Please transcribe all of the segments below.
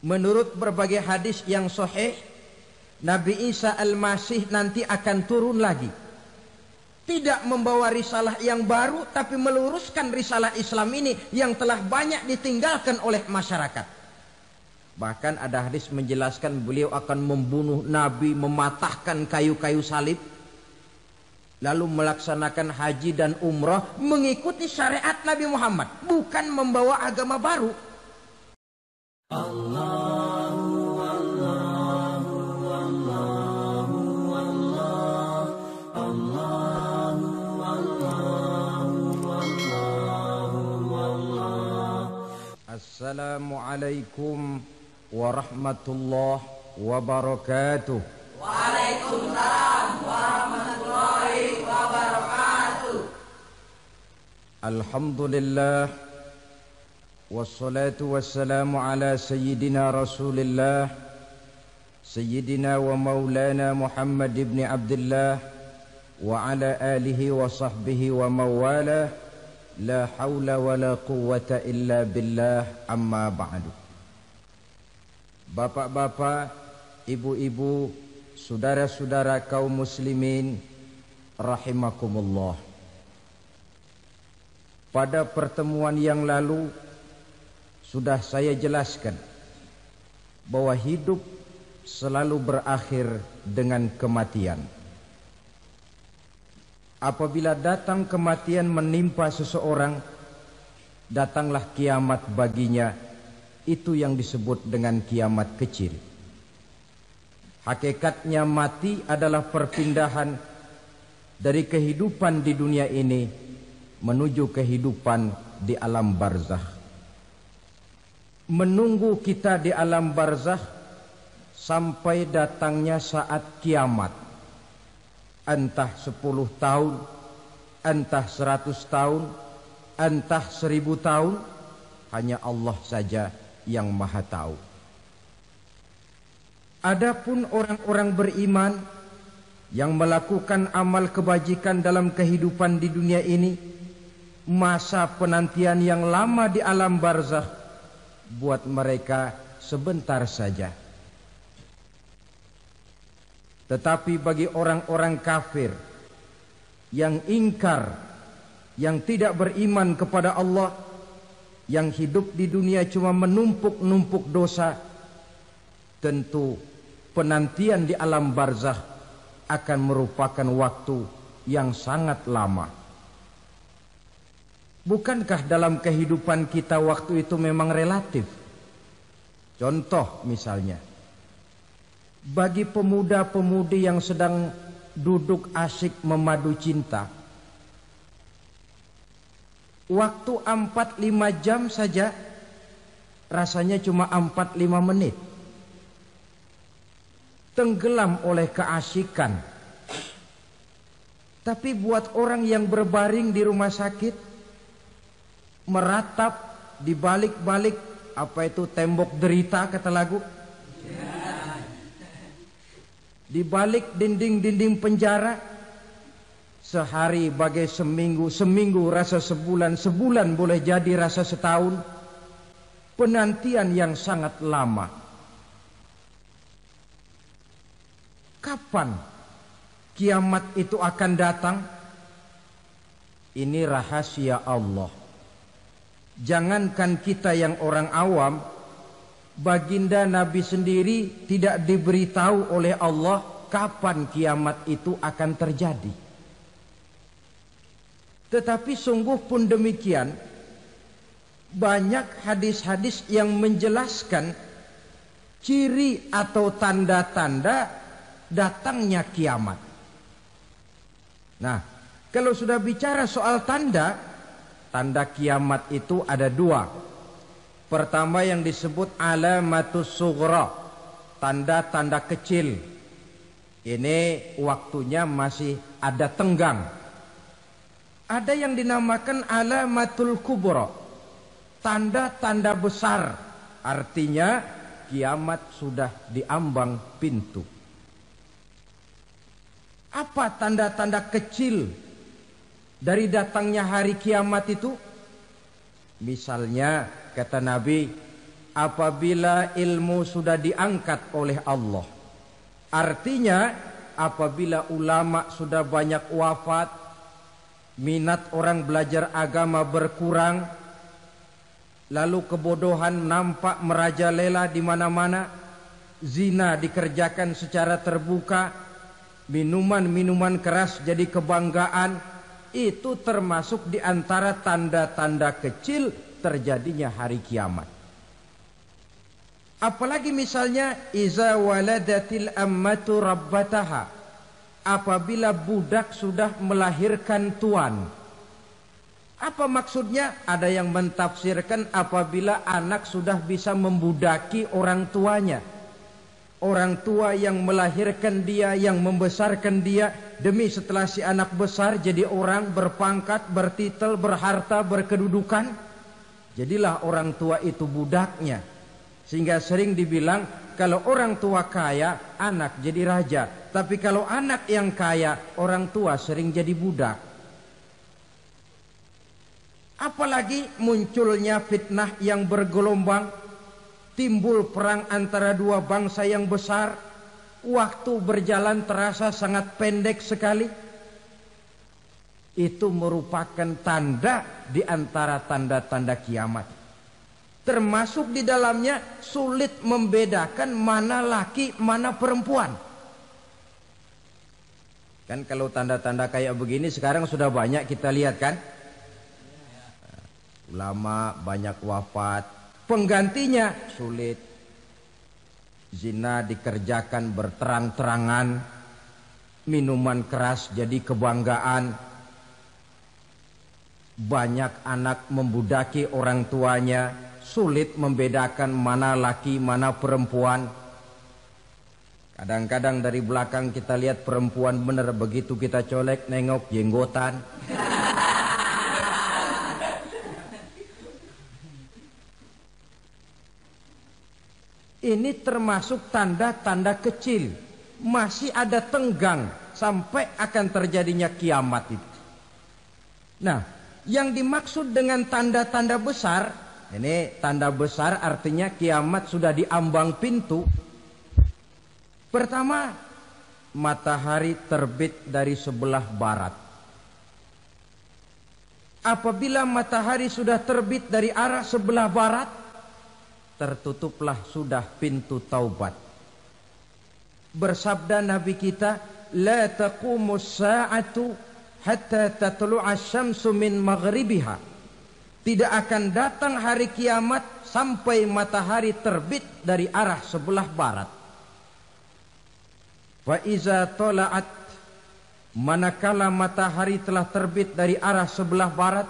Menurut berbagai hadis yang sahih, Nabi Isa Al-Masih nanti akan turun lagi. Tidak membawa risalah yang baru, tapi meluruskan risalah Islam ini yang telah banyak ditinggalkan oleh masyarakat. Bahkan ada hadis menjelaskan beliau akan membunuh Nabi, mematahkan kayu-kayu salib, lalu melaksanakan haji dan umrah mengikuti syariat Nabi Muhammad, bukan membawa agama baru. Assalamualaikum warahmatullahi wabarakatuh. Waalaikumsalam warahmatullahi wabarakatuh. Alhamdulillah, wassalatu wassalamu ala sayyidina Rasulillah, sayyidina wa maulana Muhammad ibn Abdullah wa ala alihi wa sahbihi wa mawalah. La hawla wa la quwwata illa billah, amma ba'du. Bapak-bapak, ibu-ibu, saudara-saudara kaum muslimin rahimakumullah. Pada pertemuan yang lalu sudah saya jelaskan bahwa hidup selalu berakhir dengan kematian. Apabila datang kematian menimpa seseorang, datanglah kiamat baginya. Itu yang disebut dengan kiamat kecil. Hakikatnya mati adalah perpindahan dari kehidupan di dunia ini menuju kehidupan di alam barzakh. Menunggu kita di alam barzakh sampai datangnya saat kiamat. Entah 10 tahun, entah 100 tahun, entah 1000 tahun, hanya Allah saja yang maha tahu. Adapun orang-orang beriman yang melakukan amal kebajikan dalam kehidupan di dunia ini, masa penantian yang lama di alam barzakh buat mereka sebentar saja. Tetapi bagi orang-orang kafir yang ingkar, yang tidak beriman kepada Allah, yang hidup di dunia cuma menumpuk-numpuk dosa, tentu penantian di alam barzakh akan merupakan waktu yang sangat lama. Bukankah dalam kehidupan kita waktu itu memang relatif? Contoh misalnya, bagi pemuda-pemudi yang sedang duduk asyik memadu cinta, waktu 4-5 jam saja rasanya cuma 4-5 menit. Tenggelam oleh keasyikan. Tapi buat orang yang berbaring di rumah sakit, meratap di balik-balik apa itu tembok derita kata lagu, di balik dinding-dinding penjara, sehari bagai seminggu, seminggu rasa sebulan, sebulan boleh jadi rasa setahun. Penantian yang sangat lama. Kapan kiamat itu akan datang? Ini rahasia Allah. Jangankan kita yang orang awam, baginda Nabi sendiri tidak diberitahu oleh Allah kapan kiamat itu akan terjadi. Tetapi sungguh pun demikian, banyak hadis-hadis yang menjelaskan ciri atau tanda-tanda datangnya kiamat. Nah, kalau sudah bicara soal tanda, tanda kiamat itu ada 2. Pertama yang disebut alamatus sughra, tanda-tanda kecil. Ini waktunya masih ada tenggang. Ada yang dinamakan alamatul kubra, tanda-tanda besar. Artinya kiamat sudah diambang pintu. Apa tanda-tanda kecil dari datangnya hari kiamat itu? Misalnya kata Nabi, apabila ilmu sudah diangkat oleh Allah. Artinya apabila ulama sudah banyak wafat, minat orang belajar agama berkurang, lalu kebodohan nampak merajalela di mana-mana, zina dikerjakan secara terbuka, minuman-minuman keras jadi kebanggaan, itu termasuk di antara tanda-tanda kecil terjadinya hari kiamat. Apalagi misalnya iza waladatil ammatu rabbataha, apabila budak sudah melahirkan tuan. Apa maksudnya? Ada yang mentafsirkan apabila anak sudah bisa membudaki orang tuanya. Orang tua yang melahirkan dia, yang membesarkan dia, demi setelah si anak besar jadi orang berpangkat, bertitel, berharta, berkedudukan, jadilah orang tua itu budaknya. Sehingga sering dibilang kalau orang tua kaya, anak jadi raja. Tapi kalau anak yang kaya, orang tua sering jadi budak. Apalagi munculnya fitnah yang bergelombang, timbul perang antara dua bangsa yang besar, waktu berjalan terasa sangat pendek sekali. Itu merupakan tanda di antara tanda-tanda kiamat. Termasuk di dalamnya sulit membedakan mana laki, mana perempuan. Kan kalau tanda-tanda kayak begini sekarang sudah banyak kita lihat kan. Ulama banyak wafat, penggantinya sulit. Zina dikerjakan berterang-terangan, minuman keras jadi kebanggaan, banyak anak membudaki orang tuanya, sulit membedakan mana laki mana perempuan. Kadang-kadang dari belakang kita lihat perempuan bener, begitu kita colek nengok jenggotan. Ini termasuk tanda-tanda kecil. Masih ada tenggang sampai akan terjadinya kiamat itu. Nah, yang dimaksud dengan tanda-tanda besar, ini tanda besar artinya kiamat sudah di ambang pintu. Pertama, matahari terbit dari sebelah barat. Apabila matahari sudah terbit dari arah sebelah barat, tertutuplah sudah pintu taubat. Bersabda Nabi kita, la taqumus sa'atu hatta tatlu'a syamsu min maghribiha. Tidak akan datang hari kiamat sampai matahari terbit dari arah sebelah barat. Wa iza tala'at, manakala matahari telah terbit dari arah sebelah barat,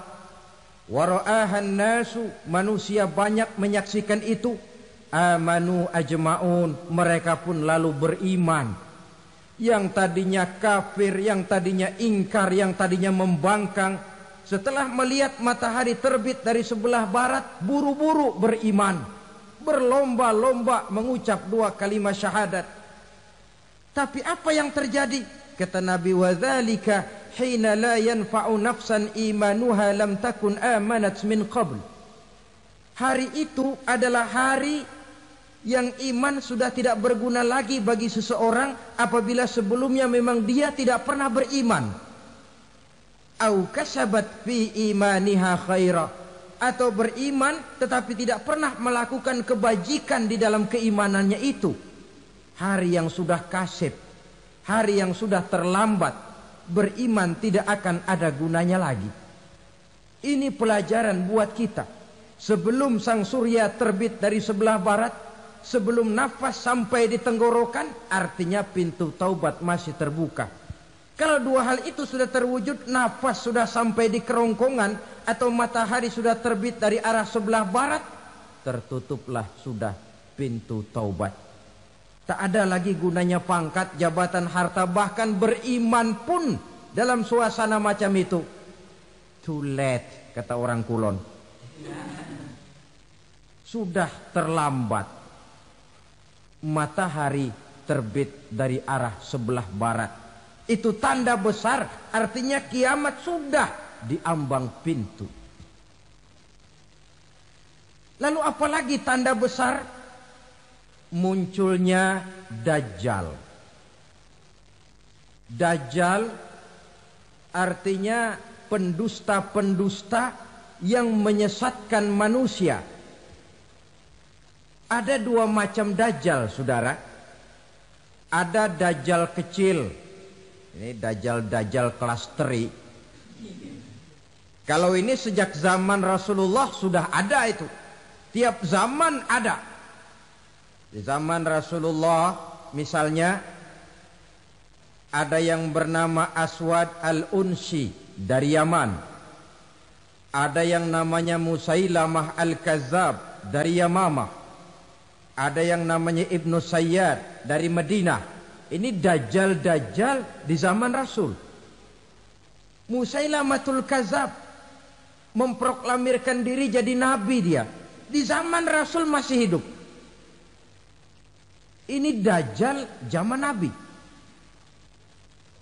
wa ra'ahan nasu, manusia banyak menyaksikan itu, amanu ajma'un, mereka pun lalu beriman. Yang tadinya kafir, yang tadinya ingkar, yang tadinya membangkang, setelah melihat matahari terbit dari sebelah barat, buru-buru beriman, berlomba-lomba mengucap dua kalimat syahadat. Tapi apa yang terjadi? Kata Nabi, wadzalika hina la yanfa'u nafsan imanuha lam takun amanat min qabl. Hari itu adalah hari yang iman sudah tidak berguna lagi bagi seseorang apabila sebelumnya memang dia tidak pernah beriman. Au kasabat fi imaniha khaira, atau beriman tetapi tidak pernah melakukan kebajikan di dalam keimanannya itu. Hari yang sudah kasib, hari yang sudah terlambat, beriman tidak akan ada gunanya lagi. Ini pelajaran buat kita. Sebelum sang surya terbit dari sebelah barat, sebelum nafas sampai di tenggorokan, artinya pintu taubat masih terbuka. Kalau dua hal itu sudah terwujud, nafas sudah sampai di kerongkongan atau matahari sudah terbit dari arah sebelah barat, tertutuplah sudah pintu taubat. Tak ada lagi gunanya pangkat, jabatan, harta, bahkan beriman pun dalam suasana macam itu. Too late, kata orang Kulon. Sudah terlambat. Matahari terbit dari arah sebelah barat. Itu tanda besar, artinya kiamat sudah di ambang pintu. Lalu apalagi tanda besar? Munculnya Dajjal. Dajjal artinya pendusta-pendusta yang menyesatkan manusia. Ada dua macam Dajjal, saudara. Ada Dajjal kecil. Ini Dajjal kelas teri. Kalau ini sejak zaman Rasulullah sudah ada itu. Tiap zaman ada. Di zaman Rasulullah misalnya ada yang bernama Aswad al-Unsi dari Yaman. Ada yang namanya Musailamah al-Kazzab dari Yamamah. Ada yang namanya Ibnu Sayyad dari Madinah. Ini Dajjal di zaman Rasul. Musailamatul Kazzab memproklamirkan diri jadi nabi dia. Di zaman Rasul masih hidup. Ini Dajjal zaman Nabi.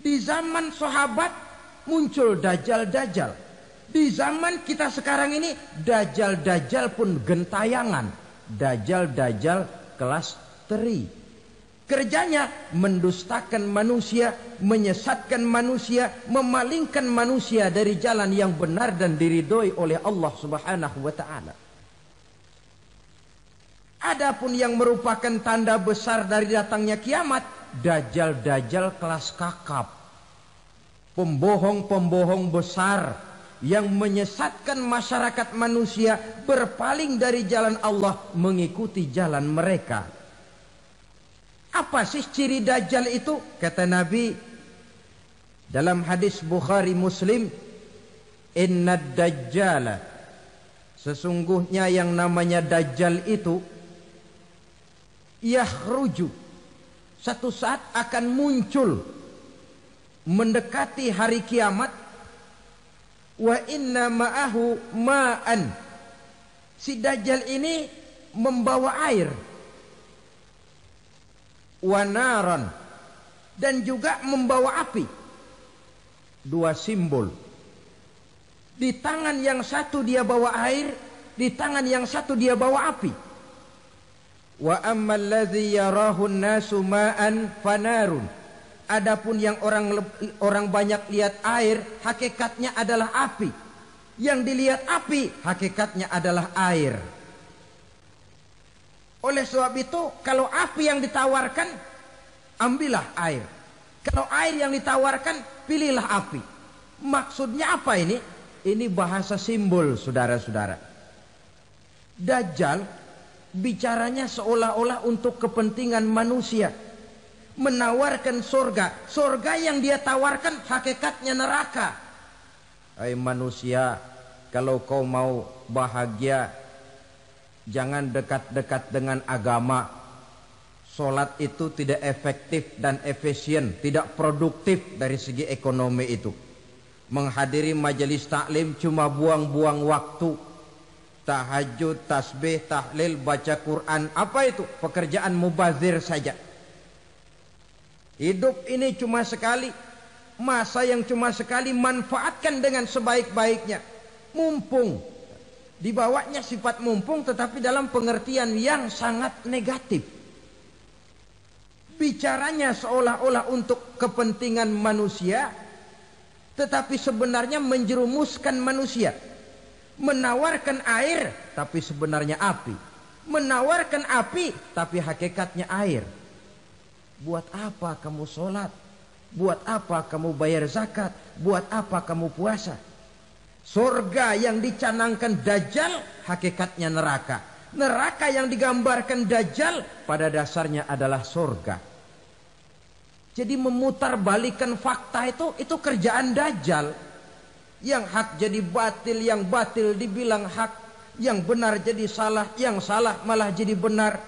Di zaman sahabat muncul Dajjal. Di zaman kita sekarang ini Dajjal pun gentayangan. Dajjal kelas teri. Kerjanya mendustakan manusia, menyesatkan manusia, memalingkan manusia dari jalan yang benar dan diridhoi oleh Allah Subhanahu wa taala. Adapun yang merupakan tanda besar dari datangnya kiamat, Dajjal kelas kakap. Pembohong-pembohong besar yang menyesatkan masyarakat manusia berpaling dari jalan Allah mengikuti jalan mereka. Apa sih ciri Dajjal itu? Kata Nabi dalam hadis Bukhari Muslim, "Innad Dajjala", sesungguhnya yang namanya Dajjal itu yakhruju, satu saat akan muncul mendekati hari kiamat. Wa inna ma'ahu ma'an, si Dajjal ini membawa air. Wa naran, dan juga membawa api. Dua simbol. Di tangan yang satu dia bawa air, di tangan yang satu dia bawa api. Wa ammal ladzi yarahu an-nasu ma'an fanarun. Adapun yang orang banyak lihat air, hakikatnya adalah api. Yang dilihat api, hakikatnya adalah air. Oleh sebab itu, kalau api yang ditawarkan, ambillah air. Kalau air yang ditawarkan, pilihlah api. Maksudnya apa ini? Ini bahasa simbol, saudara-saudara. Dajjal bicaranya seolah-olah untuk kepentingan manusia, menawarkan surga. Surga yang dia tawarkan hakikatnya neraka. Hai manusia, kalau kau mau bahagia, jangan dekat-dekat dengan agama. Solat itu tidak efektif dan efisien, tidak produktif dari segi ekonomi itu. Menghadiri majelis taklim cuma buang-buang waktu. Tahajud, tasbih, tahlil, baca Quran, apa itu? Pekerjaan mubazir saja. Hidup ini cuma sekali, masa yang cuma sekali, manfaatkan dengan sebaik-baiknya. Mumpung, dibawanya sifat mumpung tetapi dalam pengertian yang sangat negatif. Bicaranya seolah-olah untuk kepentingan manusia, tetapi sebenarnya menjerumuskan manusia. Menawarkan air, tapi sebenarnya api. Menawarkan api, tapi hakikatnya air. Buat apa kamu sholat? Buat apa kamu bayar zakat? Buat apa kamu puasa? Surga yang dicanangkan Dajjal, hakikatnya neraka. Neraka yang digambarkan Dajjal, pada dasarnya adalah surga. Jadi memutarbalikan fakta itu kerjaan Dajjal. Yang hak jadi batil, yang batil dibilang hak, yang benar jadi salah, yang salah malah jadi benar.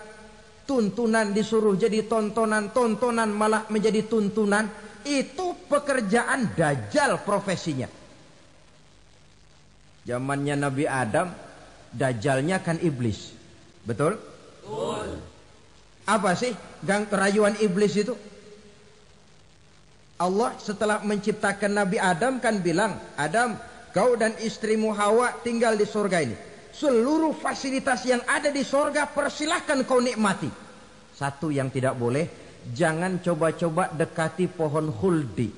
Tuntunan disuruh jadi tontonan, tontonan malah menjadi tuntunan. Itu pekerjaan Dajjal profesinya. Zamannya Nabi Adam, Dajjalnya kan iblis. Betul? Betul. Apa sih rayuan iblis itu? Allah setelah menciptakan Nabi Adam kan bilang, Adam, kau dan istrimu Hawa tinggal di surga ini. seluruh fasilitas yang ada di sorga persilahkan kau nikmati. Satu yang tidak boleh, jangan coba-coba dekati pohon khuldi.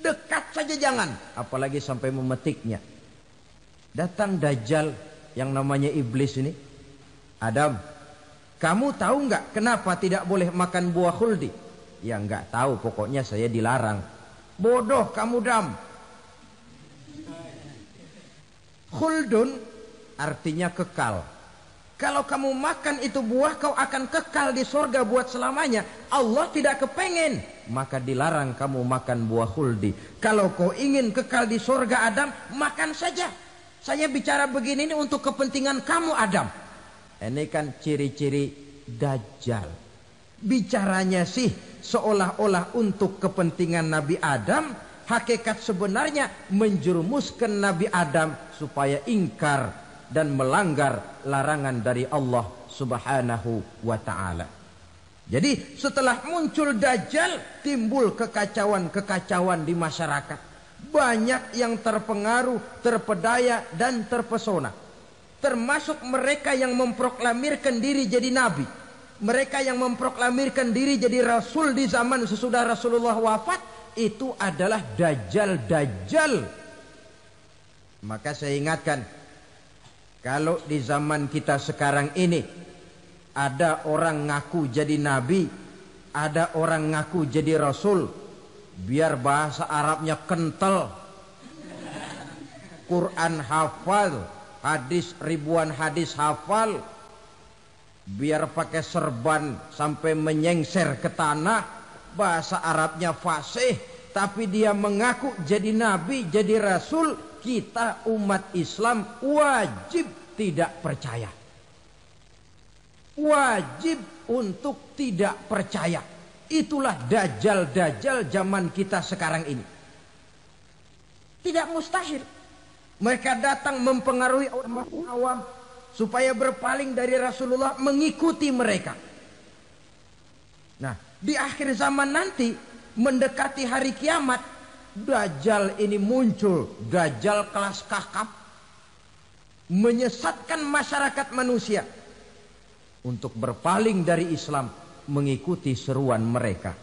Dekat saja jangan, apalagi sampai memetiknya. Datang Dajjal yang namanya iblis ini. Adam, kamu tahu nggak kenapa tidak boleh makan buah khuldi? Ya nggak tahu, pokoknya saya dilarang. Bodoh kamu, Dam. Khuldun artinya kekal. Kalau kamu makan itu buah, kau akan kekal di sorga buat selamanya. Allah tidak kepengen, maka dilarang kamu makan buah khuldi. Kalau kau ingin kekal di sorga, Adam, makan saja. Saya bicara begini ini untuk kepentingan kamu, Adam. Ini kan ciri-ciri Dajjal. Bicaranya sih seolah-olah untuk kepentingan Nabi Adam. Hakikat sebenarnya menjerumuskan Nabi Adam supaya ingkar dan melanggar larangan dari Allah Subhanahu wa ta'ala. Jadi setelah muncul Dajjal, timbul kekacauan-kekacauan di masyarakat. Banyak yang terpengaruh, terpedaya dan terpesona. Termasuk mereka yang memproklamirkan diri jadi nabi. Mereka yang memproklamirkan diri jadi rasul di zaman sesudah Rasulullah wafat. Itu adalah Dajjal. Maka saya ingatkan, kalau di zaman kita sekarang ini ada orang ngaku jadi nabi, ada orang ngaku jadi rasul, biar bahasa Arabnya kental, Quran hafal, hadis ribuan hadis hafal, biar pakai serban sampai menyengser ke tanah, bahasa Arabnya fasih, tapi dia mengaku jadi nabi, jadi rasul, kita umat Islam wajib tidak percaya. Wajib untuk tidak percaya. Itulah Dajjal zaman kita sekarang ini. Tidak mustahil mereka datang mempengaruhi orang awam supaya berpaling dari Rasulullah, mengikuti mereka. Nah, di akhir zaman nanti, mendekati hari kiamat, Dajjal ini muncul. Dajjal kelas kakap, menyesatkan masyarakat manusia untuk berpaling dari Islam, mengikuti seruan mereka.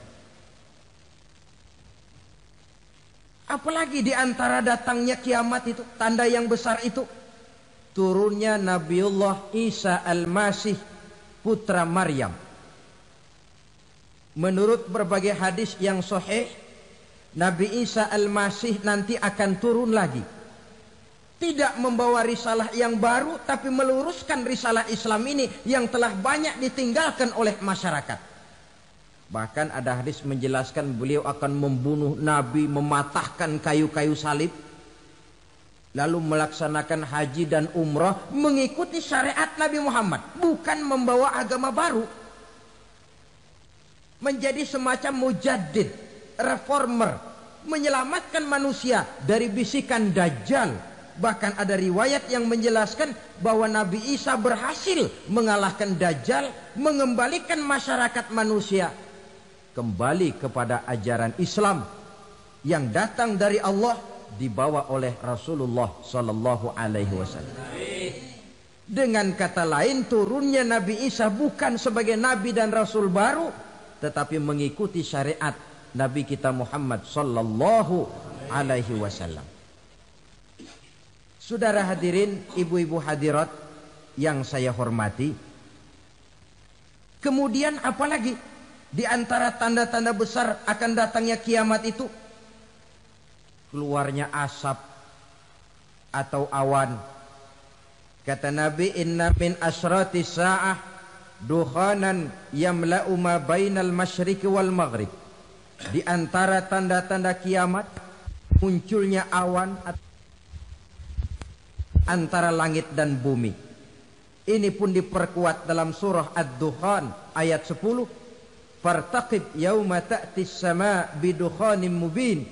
Apalagi di antara datangnya kiamat itu, tanda yang besar itu, turunnya Nabiullah Isa Al-Masih, putra Maryam. Menurut berbagai hadis yang sahih, Nabi Isa Al-Masih nanti akan turun lagi. Tidak membawa risalah yang baru, tapi meluruskan risalah Islam ini yang telah banyak ditinggalkan oleh masyarakat. Bahkan ada hadis menjelaskan beliau akan membunuh Nabi, mematahkan kayu-kayu salib, lalu melaksanakan haji dan umrah mengikuti syariat Nabi Muhammad, bukan membawa agama baru. Menjadi semacam mujaddid, reformer, menyelamatkan manusia dari bisikan Dajjal. Bahkan ada riwayat yang menjelaskan bahwa Nabi Isa berhasil mengalahkan Dajjal, mengembalikan masyarakat manusia kembali kepada ajaran Islam yang datang dari Allah, dibawa oleh Rasulullah Sallallahu Alaihi Wasallam. Dengan kata lain, turunnya Nabi Isa bukan sebagai Nabi dan Rasul baru, tetapi mengikuti syariat Nabi kita Muhammad Sallallahu Alaihi Wasallam. Saudara hadirin, ibu-ibu hadirat yang saya hormati, kemudian apalagi di antara tanda-tanda besar akan datangnya kiamat itu? Keluarnya asap atau awan. Kata Nabi, inna min asratis sa'ah dukhanan yamla'u ma bainal masyriqi wal maghrib. Di antara tanda-tanda kiamat, munculnya awan antara langit dan bumi. Ini pun diperkuat dalam surah Ad-Dukhan ayat 10. Fartaqib yauma ta'tis sama' bidukhanin mubin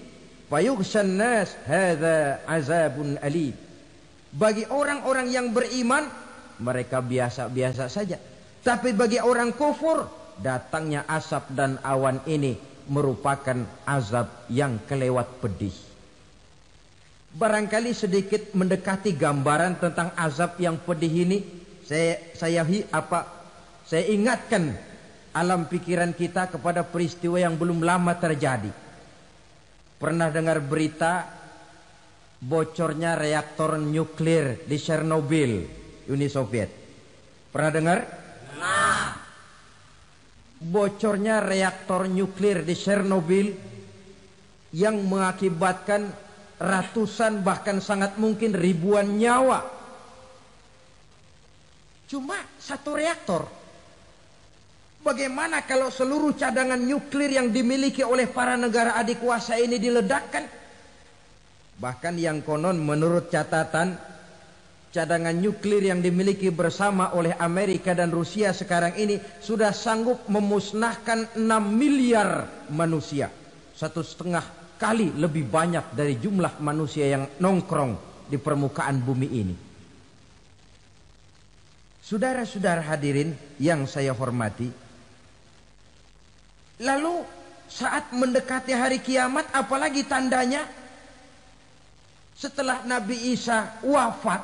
fayughshan nas hadza azabun alim. Bagi orang-orang yang beriman, mereka biasa-biasa saja. Tapi bagi orang kufur, datangnya asap dan awan ini merupakan azab yang kelewat pedih. barangkali sedikit mendekati gambaran tentang azab yang pedih ini. Saya ingatkan alam pikiran kita kepada peristiwa yang belum lama terjadi. Pernah dengar berita bocornya reaktor nuklir di Chernobyl, Uni Soviet? Pernah dengar? Nah. Bocornya reaktor nuklir di Chernobyl yang mengakibatkan ratusan bahkan sangat mungkin ribuan nyawa. Cuma satu reaktor. Bagaimana kalau seluruh cadangan nuklir yang dimiliki oleh para negara adik kuasa ini diledakkan? Bahkan yang konon menurut catatan, cadangan nuklir yang dimiliki bersama oleh Amerika dan Rusia sekarang ini sudah sanggup memusnahkan 6 miliar manusia. 1,5 kali lebih banyak dari jumlah manusia yang nongkrong di permukaan bumi ini. Saudara-saudara hadirin yang saya hormati, lalu saat mendekati hari kiamat, apalagi tandanya? Setelah Nabi Isa wafat,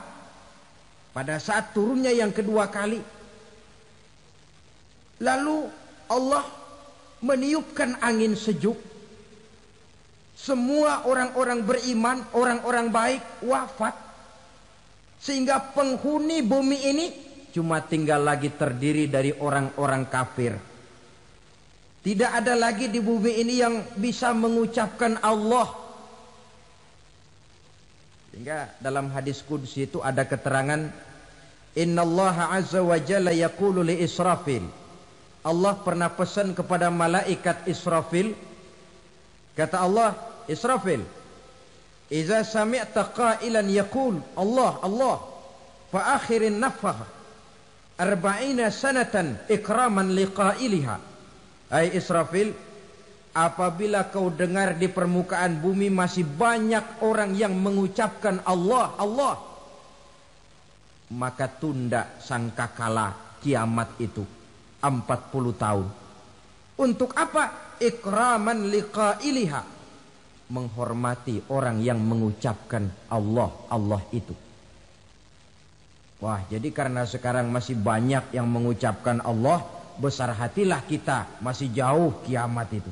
pada saat turunnya yang kedua kali, lalu Allah meniupkan angin sejuk. Semua orang-orang beriman, orang-orang baik wafat, sehingga penghuni bumi ini cuma tinggal lagi terdiri dari orang-orang kafir. Tidak ada lagi di bumi ini yang bisa mengucapkan Allah. Sehingga dalam hadis qudsi itu ada keterangan, Innallaha azza wa jalla yaqulu li Israfil. Allah pernah pesan kepada malaikat Israfil. Kata Allah, Israfil, Iza sami'ta qailan yaqul Allah, Allah, fa akhirin nafah 40 sanatan ikraman liqailiha. Hai Israfil, apabila kau dengar di permukaan bumi masih banyak orang yang mengucapkan Allah, Allah, maka tunda sangkakala kiamat itu 40 tahun. Untuk apa? Ikraman liqailiha, menghormati orang yang mengucapkan Allah, Allah itu. Wah, jadi karena sekarang masih banyak yang mengucapkan Allah, besar hatilah kita, masih jauh kiamat itu.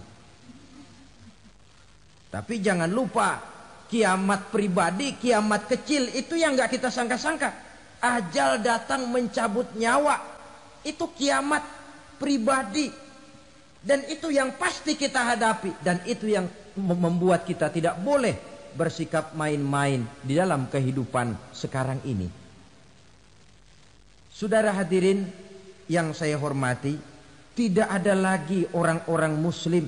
Tapi jangan lupa, kiamat pribadi, kiamat kecil itu yang gak kita sangka-sangka. Ajal datang mencabut nyawa, itu kiamat pribadi. Dan itu yang pasti kita hadapi. Dan itu yang membuat kita tidak boleh bersikap main-main di dalam kehidupan sekarang ini. Saudara hadirin yang saya hormati, tidak ada lagi orang-orang muslim.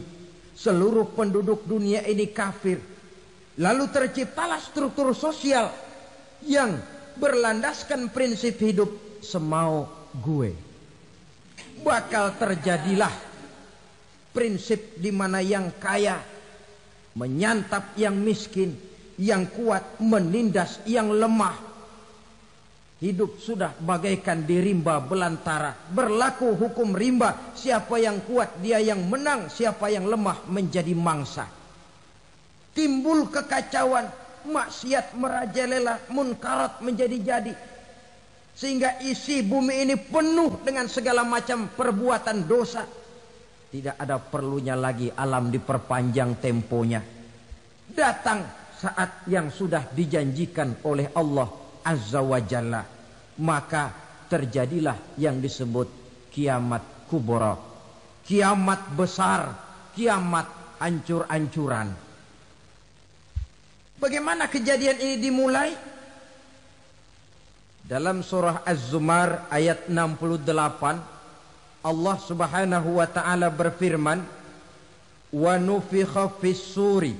Seluruh penduduk dunia ini kafir. Lalu terciptalah struktur sosial yang berlandaskan prinsip hidup semau gue. Bakal terjadilah prinsip di mana yang kaya menyantap yang miskin, yang kuat menindas yang lemah. Hidup sudah bagaikan di rimba belantara, berlaku hukum rimba. Siapa yang kuat dia yang menang, siapa yang lemah menjadi mangsa. Timbul kekacauan, maksiat merajalela, munkarat menjadi-jadi, sehingga isi bumi ini penuh dengan segala macam perbuatan dosa. Tidak ada perlunya lagi alam diperpanjang temponya. Datang saat yang sudah dijanjikan oleh Allah Azza wa Jalla, maka terjadilah yang disebut kiamat kubra, kiamat besar, kiamat ancur-ancuran. Bagaimana kejadian ini dimulai? Dalam surah Az-Zumar ayat 68, Allah subhanahu wa ta'ala berfirman, wa nufikha fis suri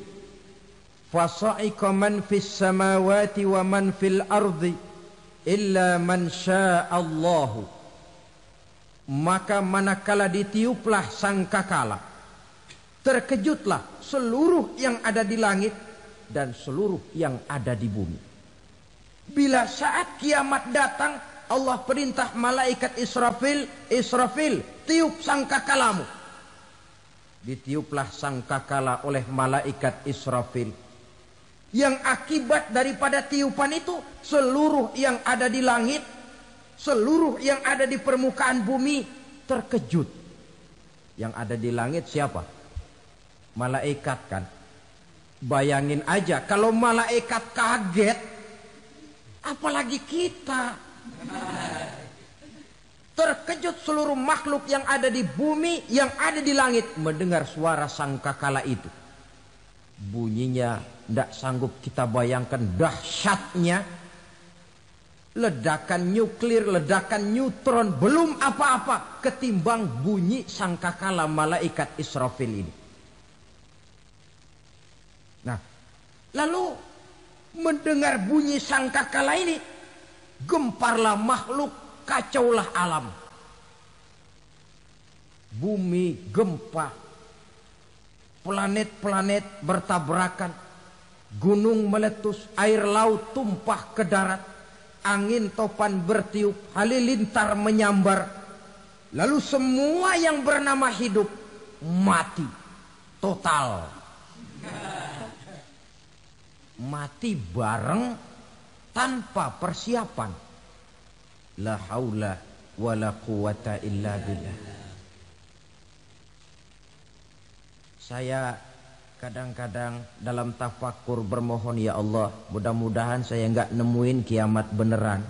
fasa'iqa man fis samawati wa man fil ardi illa man sya'allahu. Maka manakala ditiuplah sangkakala, terkejutlah seluruh yang ada di langit dan seluruh yang ada di bumi. Bila saat kiamat datang, Allah perintah malaikat Israfil, Israfil, tiup sangkakalamu. Ditiuplah sangkakala oleh malaikat Israfil. Yang akibat daripada tiupan itu, seluruh yang ada di langit, seluruh yang ada di permukaan bumi terkejut. Yang ada di langit siapa? Malaikat kan. Bayangin aja kalau malaikat kaget, apalagi kita. Terkejut seluruh makhluk yang ada di bumi, yang ada di langit mendengar suara sangkakala itu. Bunyinya tidak sanggup kita bayangkan dahsyatnya. Ledakan nuklir, ledakan neutron, belum apa-apa ketimbang bunyi sangkakala malaikat Israfil ini. Nah, lalu mendengar bunyi sangkakala ini, gemparlah makhluk, kacaulah alam. Bumi gempa, planet-planet bertabrakan, gunung meletus, air laut tumpah ke darat, angin topan bertiup, halilintar menyambar. Lalu semua yang bernama hidup mati total. Mati bareng tanpa persiapan. La haula wala quwata illa billah. Saya kadang-kadang dalam tafakur bermohon, ya Allah, mudah-mudahan saya enggak nemuin kiamat beneran.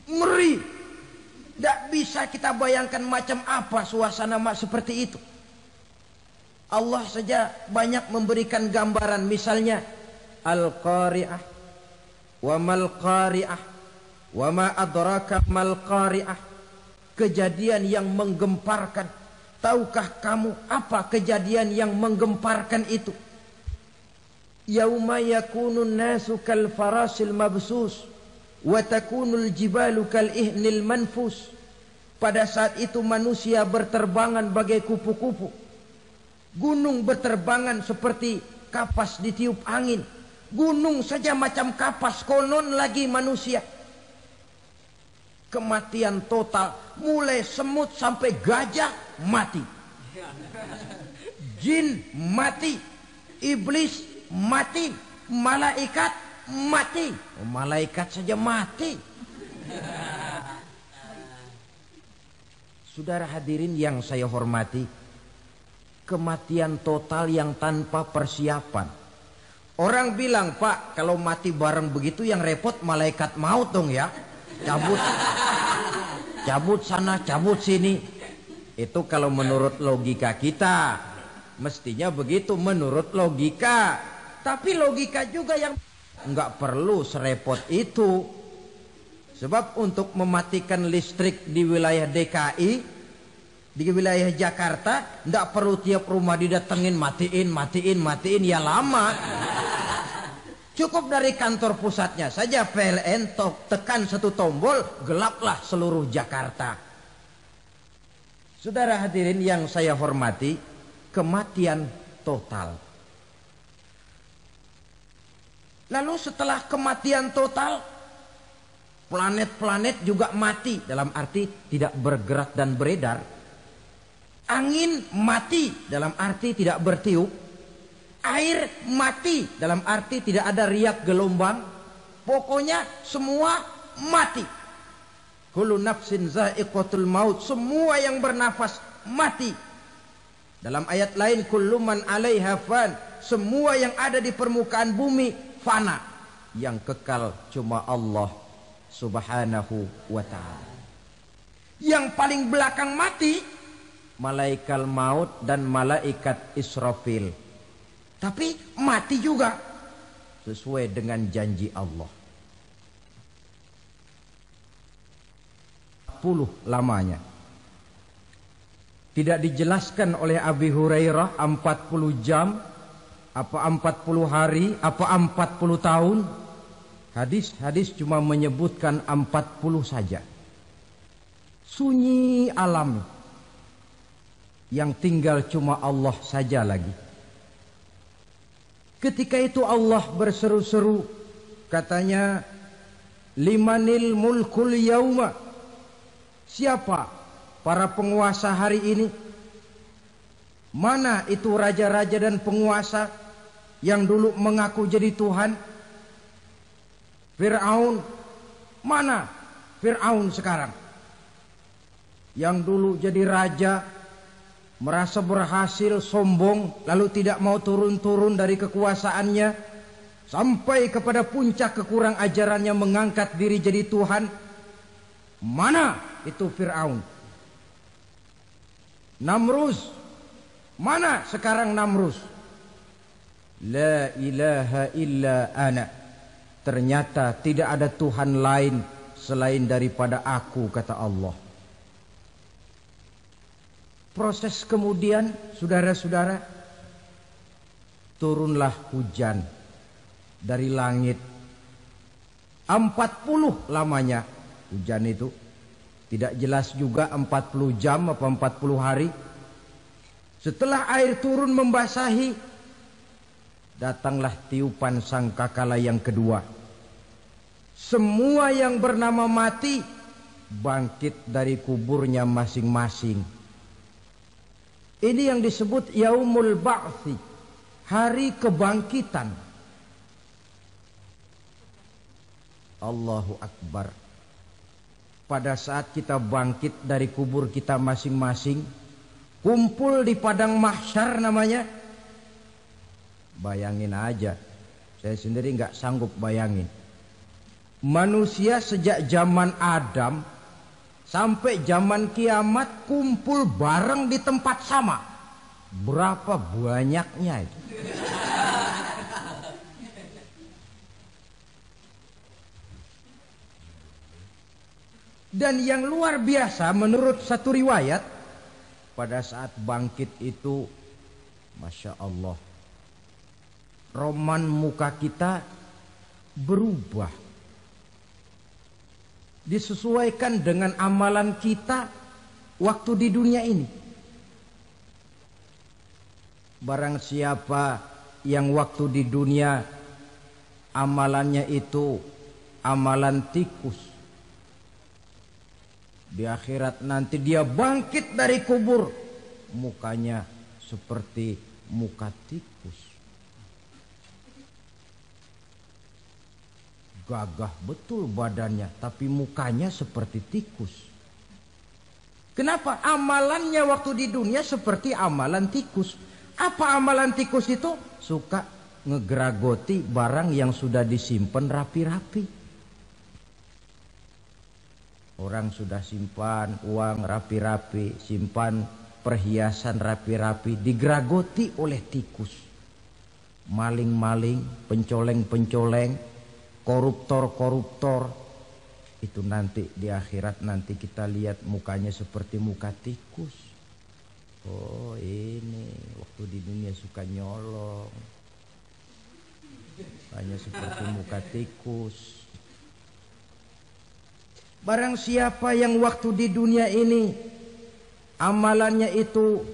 Ngeri. Tidak bisa kita bayangkan macam apa suasana seperti itu. Allah saja banyak memberikan gambaran, misalnya Al-Qari'ah, wa mal qari'ah, wa ma adraka mal qari'ah. Kejadian yang menggemparkan. Tahukah kamu apa kejadian yang menggemparkan itu? Yauma yakunun nasu kal farasil mabsus wa takunul jibalu kal ihnil manfus. Pada saat itu manusia berterbangan bagai kupu-kupu. Gunung berterbangan seperti kapas ditiup angin. Gunung saja macam kapas, konon lagi manusia. Kematian total, mulai semut sampai gajah mati, jin mati, iblis mati, malaikat mati. Malaikat saja mati. Saudara hadirin yang saya hormati, kematian total yang tanpa persiapan. Orang bilang, Pak, kalau mati bareng begitu yang repot malaikat maut dong ya. Cabut sana, cabut sini. Itu kalau menurut logika kita, mestinya begitu menurut logika. Tapi logika juga yang nggak perlu serepot itu. Sebab untuk mematikan listrik di wilayah DKI, di wilayah Jakarta, nggak perlu tiap rumah didatengin, matiin, ya lama. Cukup dari kantor pusatnya saja PLN tekan satu tombol, gelaplah seluruh Jakarta. Saudara hadirin yang saya hormati, kematian total. Lalu setelah kematian total, planet-planet juga mati, dalam arti tidak bergerak dan beredar. Angin mati, dalam arti tidak bertiup. Air mati, dalam arti tidak ada riak gelombang. Pokoknya semua mati. Kullu nafsin za'iqatul maut. Semua yang bernafas mati. Dalam ayat lain, kullu man 'alaiha fan. Semua yang ada di permukaan bumi fana. Yang kekal cuma Allah Subhanahu wa ta'ala. Yang paling belakang mati, malaikat maut dan malaikat Israfil. Tapi mati juga sesuai dengan janji Allah. 40 lamanya. Tidak dijelaskan oleh Abi Hurairah 40 jam, apa 40 hari, apa 40 tahun. Hadis-hadis cuma menyebutkan 40 saja. Sunyi alam. Yang tinggal cuma Allah saja lagi. Ketika itu Allah berseru-seru, katanya, limanil mulkul yauma. Siapa para penguasa hari ini? Mana itu raja-raja dan penguasa yang dulu mengaku jadi Tuhan. Fir'aun, mana Fir'aun sekarang? Yang dulu jadi raja, merasa berhasil, sombong, lalu tidak mau turun-turun dari kekuasaannya, sampai kepada puncak kekurang ajarannya mengangkat diri jadi Tuhan. Mana itu Fir'aun? Namrus, mana sekarang Namrus? La ilaha illa ana. Ternyata tidak ada Tuhan lain selain daripada aku, kata Allah. Proses kemudian, saudara-saudara, turunlah hujan dari langit. 40 lamanya hujan itu. Tidak jelas juga 40 jam apa 40 hari. Setelah air turun membasahi, datanglah tiupan sangkakala yang kedua. Semua yang bernama mati bangkit dari kuburnya masing-masing. Ini yang disebut Yaumul Ba'thi, hari kebangkitan. Allahu Akbar. Pada saat kita bangkit dari kubur kita masing-masing, kumpul di padang mahsyar namanya. Bayangin aja, saya sendiri nggak sanggup bayangin. Manusia sejak zaman Adam sampai zaman kiamat kumpul bareng di tempat sama. Berapa banyaknya itu? Dan yang luar biasa menurut satu riwayat, pada saat bangkit itu, Masya Allah, roman muka kita berubah. Disesuaikan dengan amalan kita waktu di dunia ini. Barang siapa yang waktu di dunia amalannya itu amalan tikus, di akhirat nanti dia bangkit dari kubur, mukanya seperti muka tikus. Gagah betul badannya, tapi mukanya seperti tikus. Kenapa? Amalannya waktu di dunia seperti amalan tikus. Apa amalan tikus itu? Suka ngegeragoti barang yang sudah disimpan rapi-rapi. Orang sudah simpan uang rapi-rapi, simpan perhiasan rapi-rapi, digeragoti oleh tikus. Maling-maling, pencoleng-pencoleng, koruptor-koruptor, itu nanti di akhirat nanti kita lihat mukanya seperti muka tikus. Oh, ini waktu di dunia suka nyolong, hanya seperti muka tikus. Barang siapa yang waktu di dunia ini amalannya itu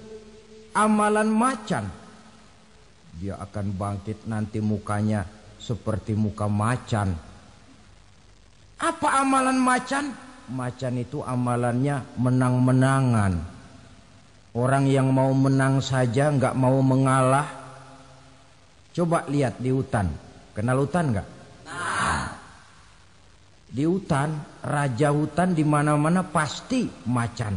amalan macan, dia akan bangkit nanti mukanya seperti muka macan. Apa amalan macan? Macan itu amalannya menang-menangan. Orang yang mau menang saja nggak mau mengalah. Coba lihat di hutan. Kenal hutan nggak? Nah. Di hutan, raja hutan di mana-mana pasti macan.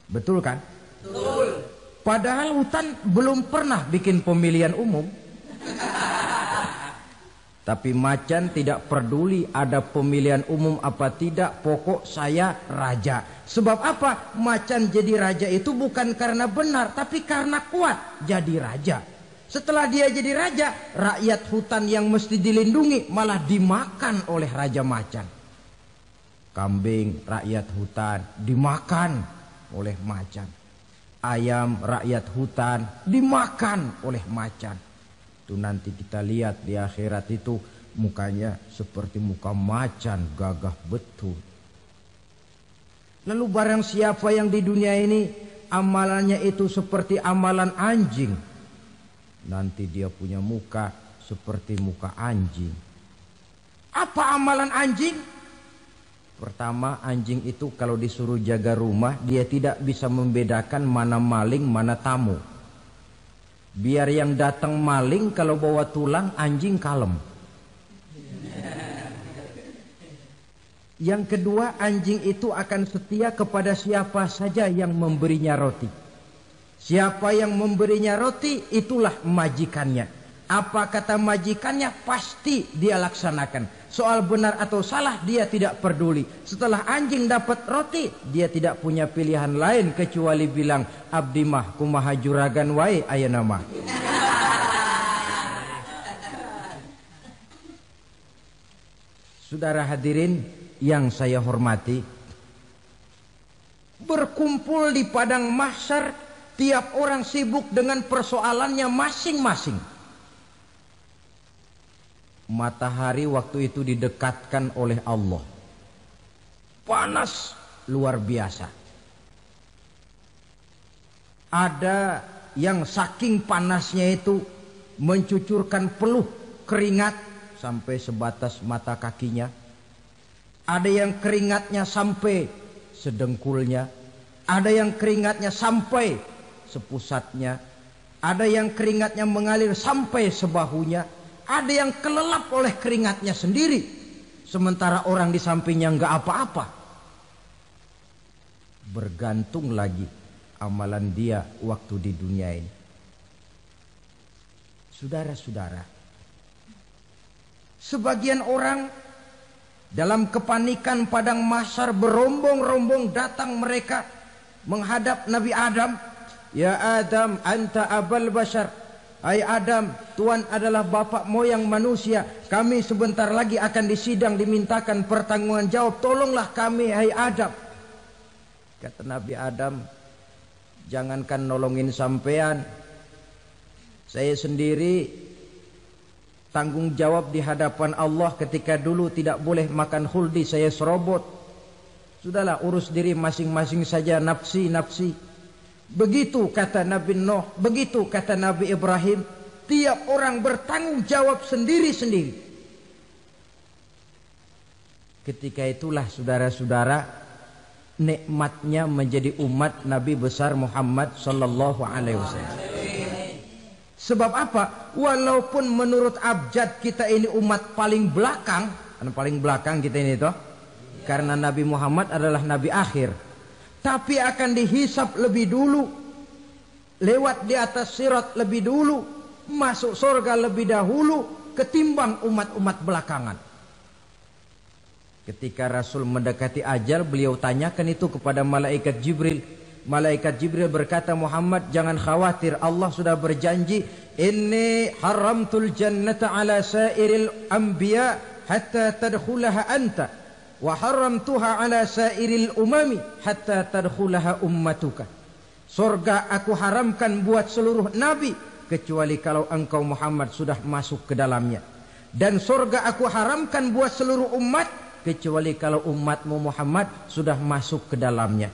Betul kan? Betul. Padahal hutan belum pernah bikin pemilihan umum. Tapi macan tidak peduli ada pemilihan umum apa tidak, pokok saya raja. Sebab apa? Macan jadi raja itu bukan karena benar, tapi karena kuat jadi raja. Setelah dia jadi raja, rakyat hutan yang mesti dilindungi malah dimakan oleh raja macan. Kambing rakyat hutan dimakan oleh macan. Ayam rakyat hutan dimakan oleh macan. Itu nanti kita lihat di akhirat itu mukanya seperti muka macan, gagah betul. Lalu barang siapa yang di dunia ini amalannya itu seperti amalan anjing, nanti dia punya muka seperti muka anjing. Apa amalan anjing? Pertama, anjing itu kalau disuruh jaga rumah, dia tidak bisa membedakan mana maling, mana tamu. Biar yang datang maling kalau bawa tulang, anjing kalem. Yang kedua, anjing itu akan setia kepada siapa saja yang memberinya roti. Siapa yang memberinya roti, itulah majikannya. Apa kata majikannya, pasti dia laksanakan. Soal benar atau salah, dia tidak peduli. Setelah anjing dapat roti, dia tidak punya pilihan lain kecuali bilang, abdi mah kumaha juragan wae ayeuna mah. Saudara hadirin yang saya hormati, berkumpul di padang mahsyar, tiap orang sibuk dengan persoalannya masing-masing. Matahari waktu itu didekatkan oleh Allah, panas luar biasa. Ada yang saking panasnya itu mencucurkan peluh keringat sampai sebatas mata kakinya. Ada yang keringatnya sampai sedengkulnya, ada yang keringatnya sampai sepusatnya, ada yang keringatnya mengalir sampai sebahunya, ada yang kelelap oleh keringatnya sendiri, sementara orang di sampingnya nggak apa-apa. Bergantung lagi amalan dia waktu di dunia ini. Saudara-saudara, sebagian orang dalam kepanikan padang mahsyar berombong-rombong datang mereka menghadap Nabi Adam. Ya Adam, anta abal bashar. Hai Adam, Tuhan adalah bapak moyang manusia. Kami sebentar lagi akan disidang, dimintakan pertanggungan jawab. Tolonglah kami, hai Adam. Kata Nabi Adam, jangankan nolongin sampean, saya sendiri tanggung jawab di hadapan Allah ketika dulu tidak boleh makan khuldi, saya serobot. Sudahlah, urus diri masing-masing saja, nafsi. Begitu kata Nabi Nuh, begitu kata Nabi Ibrahim. Tiap orang bertanggung jawab sendiri-sendiri. Ketika itulah saudara-saudara, nikmatnya menjadi umat Nabi besar Muhammad sallallahu alaihi wasallam. Sebab apa? Walaupun menurut abjad kita ini umat paling belakang, paling belakang kita ini toh, karena Nabi Muhammad adalah Nabi akhir, tapi akan dihisap lebih dulu, lewat di atas sirat lebih dulu, masuk surga lebih dahulu ketimbang umat-umat belakangan. Ketika Rasul mendekati ajal, beliau tanyakan itu kepada malaikat Jibril. Malaikat Jibril berkata, Muhammad jangan khawatir, Allah sudah berjanji, inni haramtul jannata ala sairil anbiya hatta tadkhulaha anta wa haramtuha ala sairil umami hatta tadkhulaha ummatuka. Surga aku haramkan buat seluruh nabi kecuali kalau engkau Muhammad sudah masuk ke dalamnya, dan surga aku haramkan buat seluruh umat kecuali kalau umatmu Muhammad sudah masuk ke dalamnya.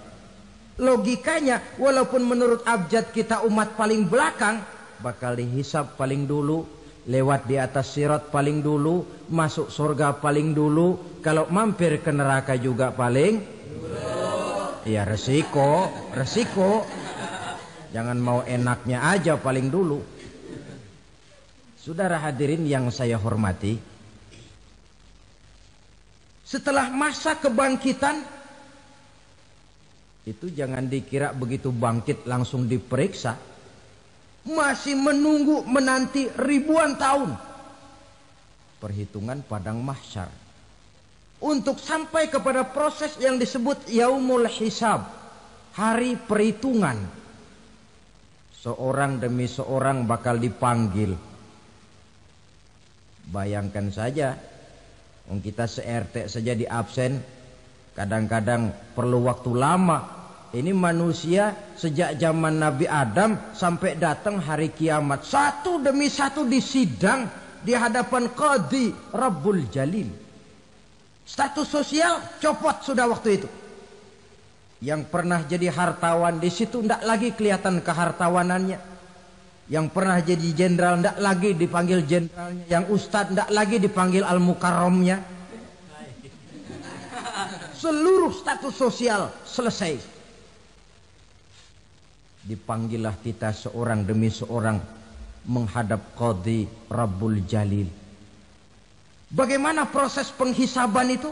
Logikanya, walaupun menurut abjad kita umat paling belakang, bakal dihisap paling dulu, lewat di atas sirat paling dulu, masuk surga paling dulu, kalau mampir ke neraka juga paling dulu. Ya resiko. Jangan mau enaknya aja paling dulu. Saudara hadirin yang saya hormati, setelah masa kebangkitan itu jangan dikira begitu bangkit langsung diperiksa. Masih menunggu menanti ribuan tahun perhitungan padang mahsyar untuk sampai kepada proses yang disebut yaumul hisab, hari perhitungan. Seorang demi seorang bakal dipanggil. Bayangkan saja, kita se-RT saja di absen, kadang-kadang perlu waktu lama. Ini manusia sejak zaman Nabi Adam sampai datang hari kiamat, satu demi satu disidang di hadapan Qadhi Rabbul Jalil. Status sosial copot sudah waktu itu. Yang pernah jadi hartawan di situ tidak lagi kelihatan kehartawanannya. Yang pernah jadi jenderal tidak lagi dipanggil jenderalnya. Yang ustadz tidak lagi dipanggil al-mukarramnya. Seluruh status sosial selesai. Dipanggillah kita seorang demi seorang menghadap Qadhi Rabbul Jalil. Bagaimana proses penghisaban itu?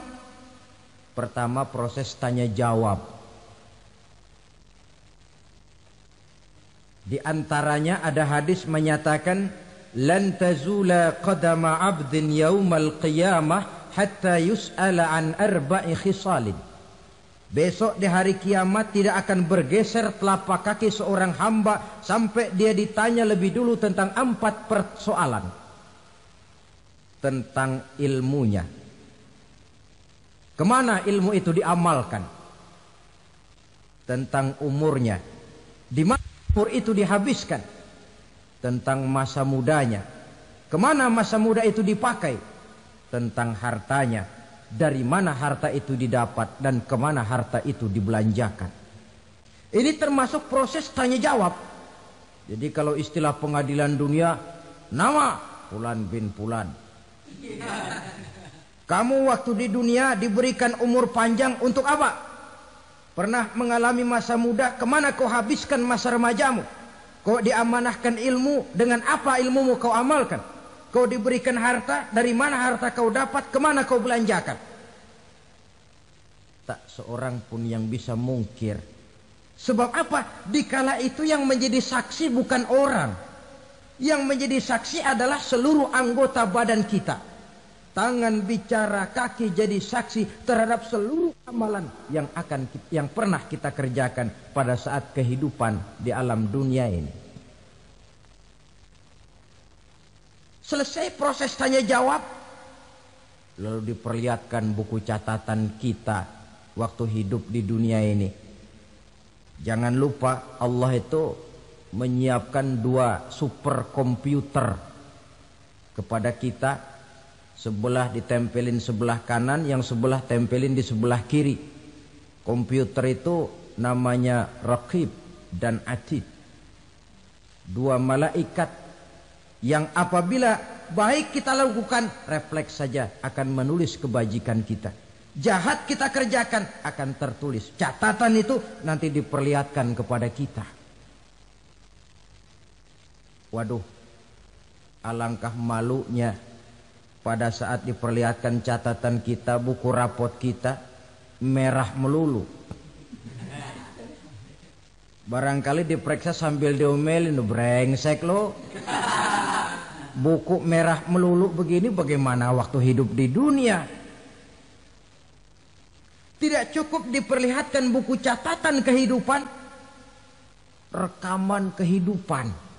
Pertama, proses tanya jawab. Di antaranya ada hadis menyatakan lan tazula qadama 'abdin yaumal qiyamah hatta yus'ala an arba'i khisalin. Besok di hari kiamat tidak akan bergeser telapak kaki seorang hamba sampai dia ditanya lebih dulu tentang 4 persoalan. Tentang ilmunya. Kemana ilmu itu diamalkan? Tentang umurnya. Di mana umur itu dihabiskan? Tentang masa mudanya. Kemana masa muda itu dipakai? Tentang hartanya. Dari mana harta itu didapat dan kemana harta itu dibelanjakan. Ini termasuk proses tanya jawab. Jadi kalau istilah pengadilan dunia, nama Fulan bin Fulan. Kamu waktu di dunia diberikan umur panjang untuk apa? Pernah mengalami masa muda, kemana kau habiskan masa remajamu? Kau diamanahkan ilmu, dengan apa ilmumu kau amalkan? Kau diberikan harta, dari mana harta kau dapat, kemana kau belanjakan? Tak seorang pun yang bisa mungkir. Sebab apa? Dikala itu yang menjadi saksi bukan orang. Yang menjadi saksi adalah seluruh anggota badan kita. Tangan bicara, kaki jadi saksi terhadap seluruh amalan yang pernah kita kerjakan pada saat kehidupan di alam dunia ini. Selesai proses tanya jawab, lalu diperlihatkan buku catatan kita waktu hidup di dunia ini. Jangan lupa Allah itu menyiapkan 2 superkomputer kepada kita. Sebelah ditempelin sebelah kanan, yang sebelah tempelin di sebelah kiri. Komputer itu namanya Raqib dan Atid. 2 malaikat yang apabila baik kita lakukan, refleks saja akan menulis kebajikan kita. Jahat kita kerjakan akan tertulis. Catatan itu nanti diperlihatkan kepada kita. Waduh, alangkah malunya pada saat diperlihatkan catatan kita, buku rapot kita merah melulu. Barangkali diperiksa sambil diomelin, brengsek lo. Buku merah melulu begini bagaimana waktu hidup di dunia? Tidak cukup diperlihatkan buku catatan kehidupan, rekaman kehidupan.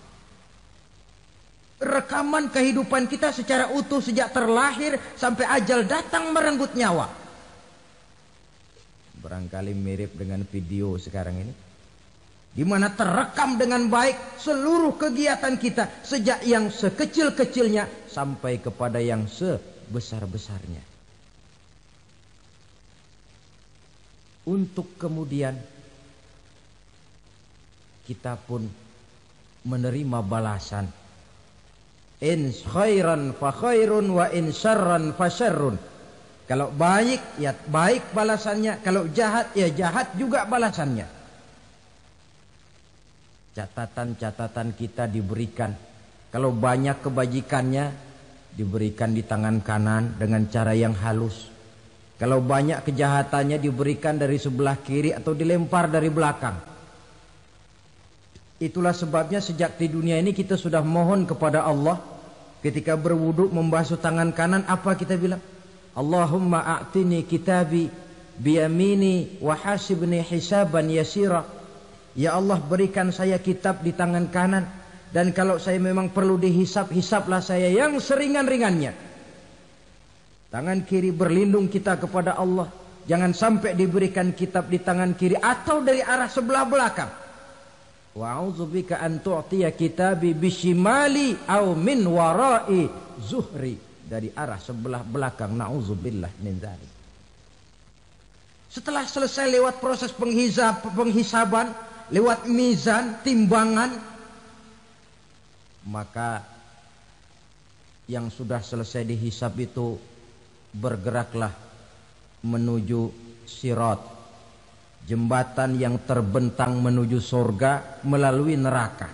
Rekaman kehidupan kita secara utuh sejak terlahir sampai ajal datang merenggut nyawa. Barangkali mirip dengan video sekarang ini, di mana terekam dengan baik seluruh kegiatan kita sejak yang sekecil-kecilnya sampai kepada yang sebesar-besarnya. Untuk kemudian kita pun menerima balasan. In khairan fa khairun wa in syarran fa syarrun. Kalau baik ya baik balasannya, kalau jahat ya jahat juga balasannya. Catatan-catatan kita diberikan. Kalau banyak kebajikannya diberikan di tangan kanan dengan cara yang halus. Kalau banyak kejahatannya diberikan dari sebelah kiri atau dilempar dari belakang. Itulah sebabnya sejak di dunia ini kita sudah mohon kepada Allah. Ketika berwudu membasuh tangan kanan, apa kita bilang? Allahumma a'tini kitabi biyamini wa hasibni hisaban yasira. Ya Allah, berikan saya kitab di tangan kanan, dan kalau saya memang perlu dihisap, hisaplah saya yang seringan-ringannya. Tangan kiri berlindung kita kepada Allah. Jangan sampai diberikan kitab di tangan kiri atau dari arah sebelah belakang. Wa a'udzubika an tu'tiya kitabi bishimali aw min wara'i zuhri, dari arah sebelah belakang. Na'udzubillah min dzalik. Setelah selesai lewat proses penghisaban, lewat mizan, timbangan, maka yang sudah selesai dihisab itu bergeraklah menuju sirat, jembatan yang terbentang menuju surga melalui neraka.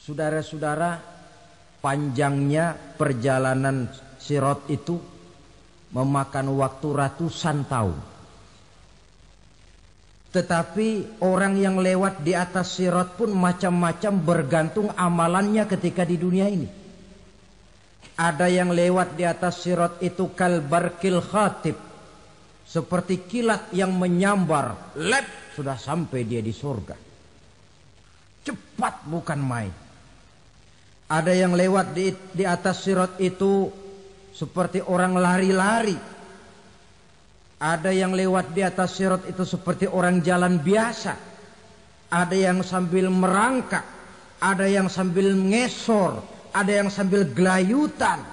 Saudara-saudara, panjangnya perjalanan Sirat itu memakan waktu ratusan tahun. Tetapi orang yang lewat di atas Sirat pun macam-macam, bergantung amalannya ketika di dunia ini. Ada yang lewat di atas Sirat itu kal barqil khatib, seperti kilat yang menyambar, lep, sudah sampai dia di surga. Cepat bukan main. Ada yang lewat di atas Sirat itu seperti orang lari-lari. Ada yang lewat di atas Sirat itu seperti orang jalan biasa. Ada yang sambil merangkak, ada yang sambil ngesor, ada yang sambil gelayutan.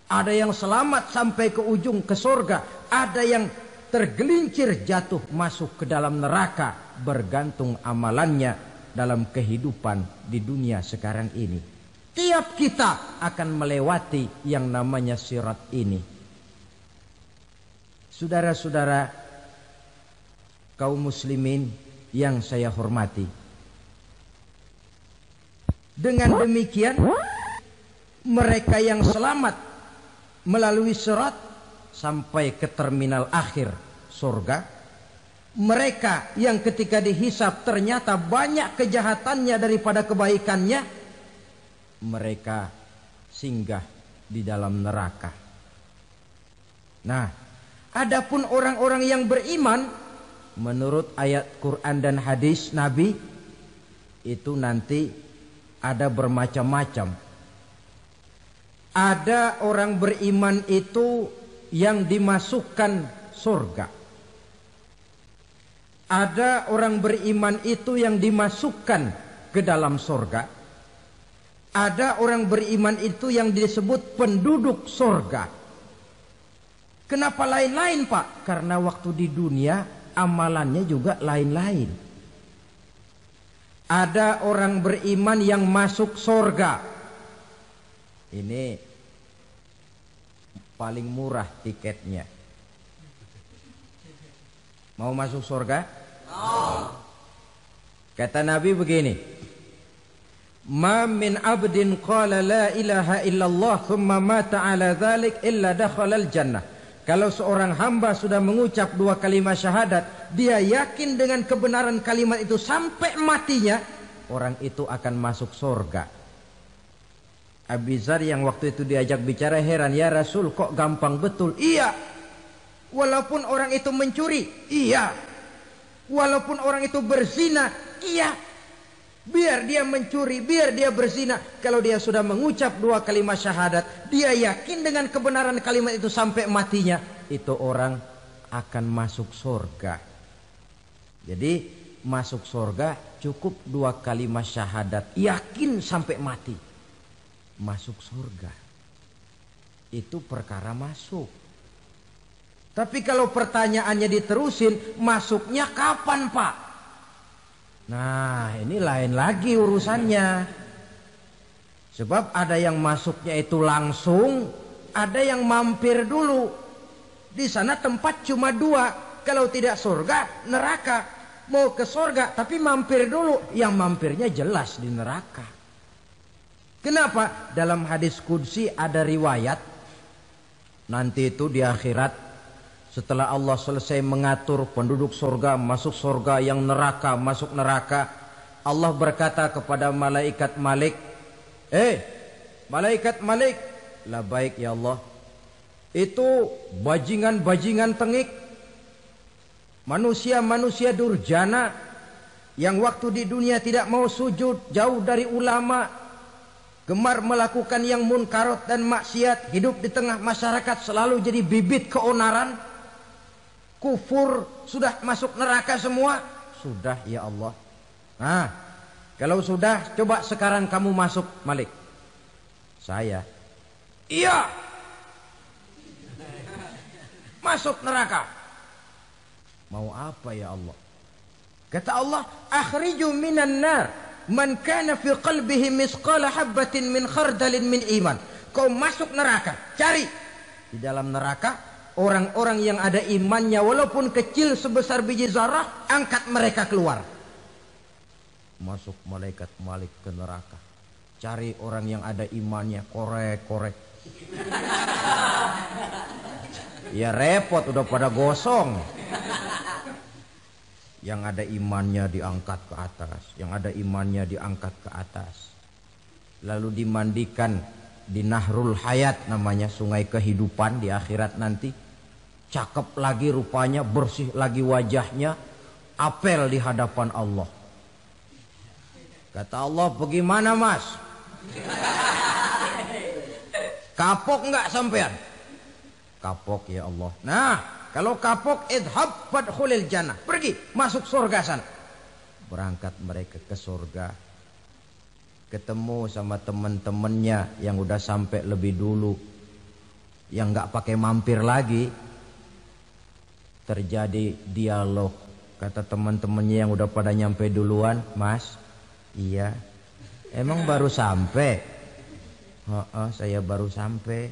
Ada yang selamat sampai ke ujung ke surga, ada yang tergelincir jatuh masuk ke dalam neraka, bergantung amalannya dalam kehidupan di dunia sekarang ini. Tiap kita akan melewati yang namanya Sirat ini. Saudara-saudara kaum muslimin yang saya hormati, dengan demikian mereka yang selamat melalui Sirat sampai ke terminal akhir surga, mereka yang ketika dihisab ternyata banyak kejahatannya daripada kebaikannya, mereka singgah di dalam neraka. Nah, adapun orang-orang yang beriman menurut ayat Quran dan hadis Nabi itu nanti ada bermacam-macam. Ada orang beriman itu yang dimasukkan surga. Ada orang beriman itu yang dimasukkan ke dalam surga. Ada orang beriman itu yang disebut penduduk surga. Kenapa lain-lain, Pak? Karena waktu di dunia amalannya juga lain-lain. Ada orang beriman yang masuk surga. Ini paling murah tiketnya. Mau masuk surga? Mau. Kata Nabi begini, ma min abdin qala la ilaha illallah thumma mata ala dhalik illa dakhalal jannah. Kalau seorang hamba sudah mengucap dua kalimat syahadat, dia yakin dengan kebenaran kalimat itu sampai matinya, orang itu akan masuk surga. Abi Dzar yang waktu itu diajak bicara heran, ya Rasul kok gampang betul? Iya. Walaupun orang itu mencuri, iya. Walaupun orang itu berzina, iya. Biar dia mencuri, biar dia berzina, kalau dia sudah mengucap dua kalimat syahadat, dia yakin dengan kebenaran kalimat itu sampai matinya, itu orang akan masuk surga. Jadi masuk surga cukup dua kalimat syahadat, yakin sampai mati, masuk surga. Itu perkara masuk. Tapi kalau pertanyaannya diterusin, masuknya kapan, Pak? Nah, ini lain lagi urusannya. Sebab ada yang masuknya itu langsung, ada yang mampir dulu. Di sana tempat cuma dua, kalau tidak surga, neraka. Mau ke surga tapi mampir dulu, yang mampirnya jelas di neraka. Kenapa? Dalam hadis qudsi ada riwayat, nanti itu di akhirat, setelah Allah selesai mengatur penduduk surga masuk surga, yang neraka masuk neraka, Allah berkata kepada malaikat Malik, malaikat Malik, labaik ya Allah. Itu bajingan-bajingan tengik, manusia-manusia durjana yang waktu di dunia tidak mau sujud, jauh dari ulama, gemar melakukan yang munkarat dan maksiat, hidup di tengah masyarakat selalu jadi bibit keonaran, kufur, sudah masuk neraka semua. Sudah ya Allah. Nah, kalau sudah, coba sekarang kamu masuk, Malik. Saya, iya, masuk neraka. Mau apa ya Allah? Kata Allah, akhriju minan nar man kana fi qalbihi misqala habatin min khardalin min iman. Kau masuk neraka, cari di dalam neraka orang-orang yang ada imannya walaupun kecil sebesar biji zarah, angkat mereka keluar. masuk malaikat Malik ke neraka. Cari orang yang ada imannya, korek. Ya repot, udah pada gosong. Yang ada imannya diangkat ke atas, yang ada imannya diangkat ke atas. Lalu dimandikan di Nahrul Hayat, namanya sungai kehidupan di akhirat nanti. Cakep lagi rupanya, bersih lagi wajahnya, apel di hadapan Allah. Kata Allah, bagaimana mas? Kapok enggak sampean? Kapok ya Allah. Nah, kalau kapok, idhab fadkhulil jannah. Pergi, masuk surga sana. Berangkat mereka ke surga. Ketemu sama teman-temannya yang udah sampai lebih dulu. Yang enggak pakai mampir lagi. Terjadi dialog. Kata teman-temannya yang udah pada nyampe duluan, mas, iya. Emang baru sampai? Saya baru sampai.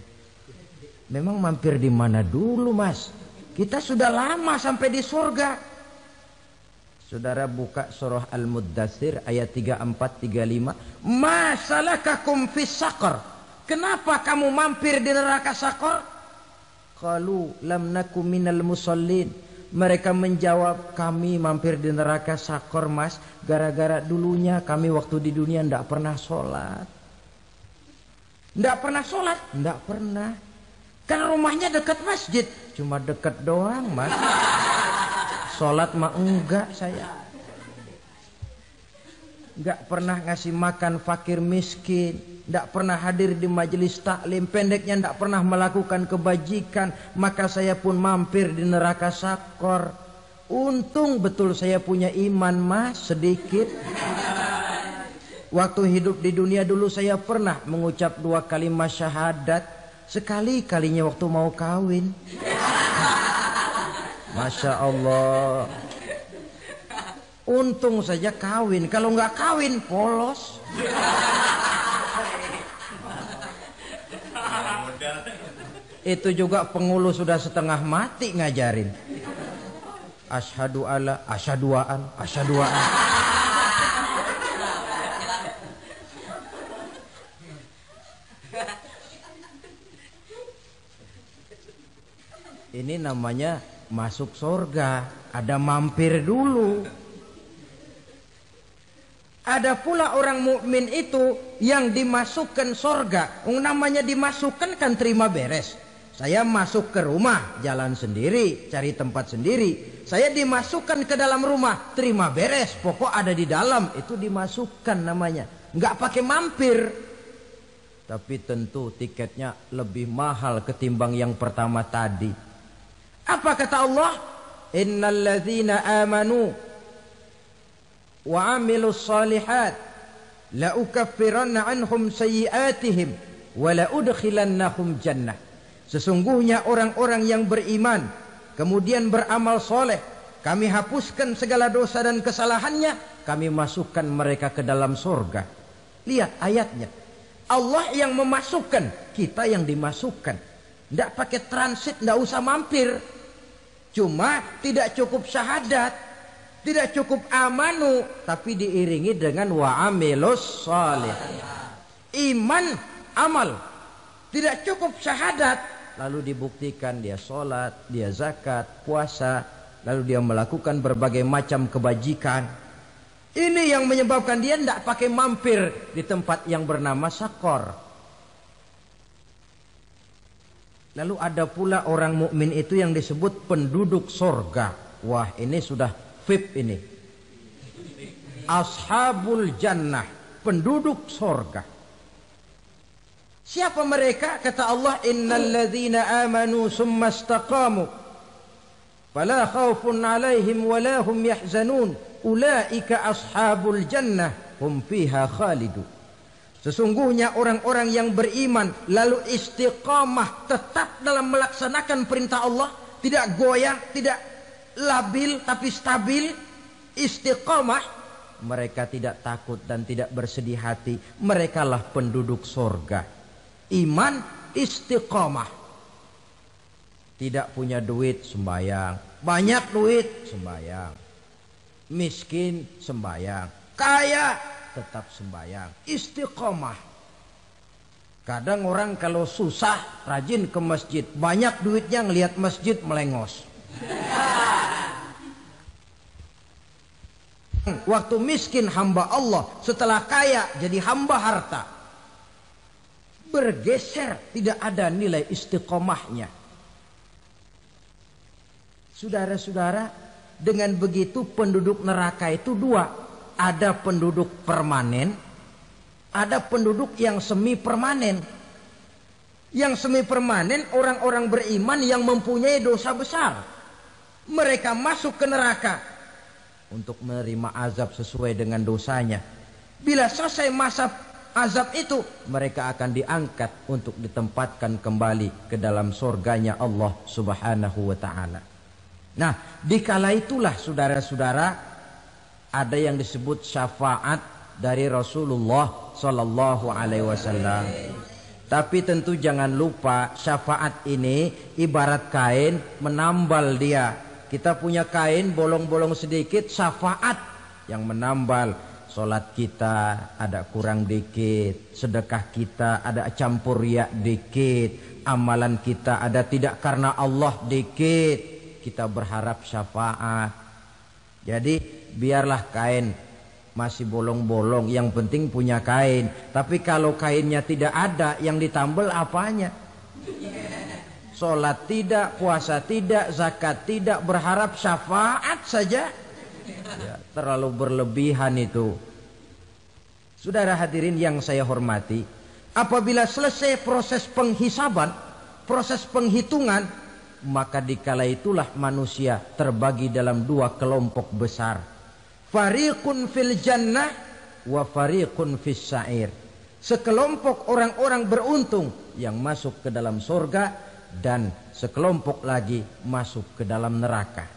Memang mampir di mana dulu mas? Kita sudah lama sampai di surga. Saudara buka surah Al-Muddatsir ayat 34-35. Ma salakakum fis saqar? Kenapa kamu mampir di neraka Saqar? Qalu lam nakum minal musallin. Mereka menjawab, kami mampir di neraka Saqar mas, gara-gara dulunya kami waktu di dunia tidak pernah sholat. Tidak pernah sholat? Tidak pernah. Kan rumahnya dekat masjid, cuma dekat doang mas. Sholat mah enggak saya. Enggak pernah ngasih makan fakir miskin, enggak pernah hadir di majelis taklim, pendeknya enggak pernah melakukan kebajikan. Maka saya pun mampir di neraka Saqar. Untung betul saya punya iman mas, sedikit. Waktu hidup di dunia dulu saya pernah mengucap 2 kalimat syahadat. Sekali-kalinya waktu mau kawin. Masya Allah. Untung saja kawin. Kalau nggak kawin polos. Itu juga pengulu sudah setengah mati ngajarin. Asyhadu alla, asyaduaan. Ini namanya masuk surga, ada mampir dulu. Ada pula orang mukmin itu yang dimasukkan surga. Namanya dimasukkan kan terima beres. Saya masuk ke rumah, jalan sendiri, cari tempat sendiri. Saya dimasukkan ke dalam rumah, terima beres. Pokok ada di dalam, itu dimasukkan namanya. Nggak pakai mampir. Tapi tentu tiketnya lebih mahal ketimbang yang pertama tadi. Apa kata Allah? Innal ladzina amanu wa amilus solihat la ukaffiranna anhum sayyiatihim wa la udkhilannahum jannah. Sesungguhnya orang-orang yang beriman kemudian beramal soleh, kami hapuskan segala dosa dan kesalahannya, kami masukkan mereka ke dalam surga. Lihat ayatnya. Allah yang memasukkan, kita yang dimasukkan. Tidak pakai transit, tidak usah mampir. Cuma tidak cukup syahadat, tidak cukup amanu, tapi diiringi dengan wa'amilus salih. Iman, amal. Tidak cukup syahadat, lalu dibuktikan dia sholat, dia zakat, puasa, lalu dia melakukan berbagai macam kebajikan. Ini yang menyebabkan dia tidak pakai mampir di tempat yang bernama Saqar. Lalu ada pula orang mukmin itu yang disebut penduduk surga. Wah, ini sudah VIP ini. Ashabul jannah, penduduk surga. Siapa mereka? Kata Allah, innal ladzina amanu summa istaqamu fala khaufun 'alaihim wala hum yahzanun ulaika ashabul jannah hum fiha khalidun. Sesungguhnya orang-orang yang beriman lalu istiqamah, tetap dalam melaksanakan perintah Allah, tidak goyah, tidak labil tapi stabil, istiqamah, mereka tidak takut dan tidak bersedih hati. Merekalah penduduk surga. Iman, istiqamah. Tidak punya duit, sembayang. Banyak duit, sembayang. Miskin, sembayang. kaya tetap sembahyang, istiqomah. Kadang orang kalau susah rajin ke masjid, banyak duitnya ngelihat masjid melengos. Waktu miskin hamba Allah, setelah kaya jadi hamba harta. Bergeser, tidak ada nilai istiqomahnya. Saudara-saudara, dengan begitu penduduk neraka itu dua. Ada penduduk permanen, ada penduduk yang semi permanen. Yang semi permanen orang-orang beriman yang mempunyai dosa besar. Mereka masuk ke neraka untuk menerima azab sesuai dengan dosanya. Bila selesai masa azab itu, mereka akan diangkat untuk ditempatkan kembali ke dalam surganya Allah Subhanahu wa ta'ala. Nah, dikala itulah saudara-saudara ada yang disebut syafaat dari Rasulullah Sallallahu Alaihi Wasallam. Tapi tentu jangan lupa syafaat ini ibarat kain menambal dia. Kita punya kain bolong-bolong sedikit, syafaat yang menambal. Solat kita ada kurang dikit, sedekah kita ada campur riak dikit, amalan kita ada tidak karena Allah dikit, kita berharap syafaat. Jadi biarlah kain masih bolong-bolong, yang penting punya kain. Tapi kalau kainnya tidak ada, yang ditambal apanya? Solat tidak, puasa tidak, zakat tidak, berharap syafaat saja. Ya, terlalu berlebihan itu. Saudara hadirin yang saya hormati, apabila selesai proses penghisaban, proses penghitungan, maka dikala itulah manusia terbagi dalam dua kelompok besar. Fariqun fil jannah wa fariqun fis sa'ir. Sekelompok orang-orang beruntung yang masuk ke dalam surga, dan sekelompok lagi masuk ke dalam neraka.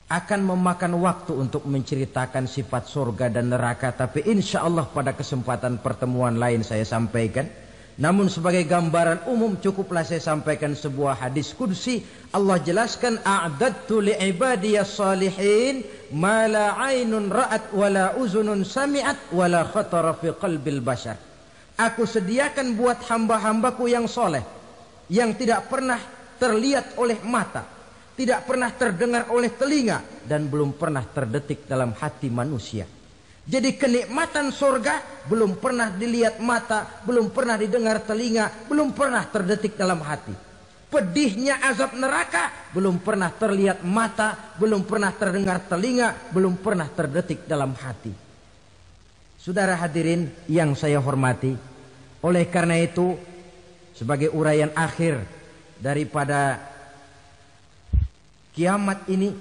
Akan memakan waktu untuk menceritakan sifat surga dan neraka, tapi insya Allah pada kesempatan pertemuan lain saya sampaikan. Namun sebagai gambaran umum cukuplah saya sampaikan sebuah hadis qudsi. Allah jelaskan, a'dadtu li'ibadiyas salihin ma la 'ainun ra'at wa la uzunun sami'at wa la khatara fi qalbil bashar. Aku sediakan buat hamba-hambaku yang soleh, yang tidak pernah terlihat oleh mata, tidak pernah terdengar oleh telinga, dan belum pernah terdetik dalam hati manusia. Jadi kenikmatan surga belum pernah dilihat mata, belum pernah didengar telinga, belum pernah terdetik dalam hati. Pedihnya azab neraka belum pernah terlihat mata, belum pernah terdengar telinga, belum pernah terdetik dalam hati. Saudara hadirin yang saya hormati, oleh karena itu sebagai uraian akhir daripada kiamat ini,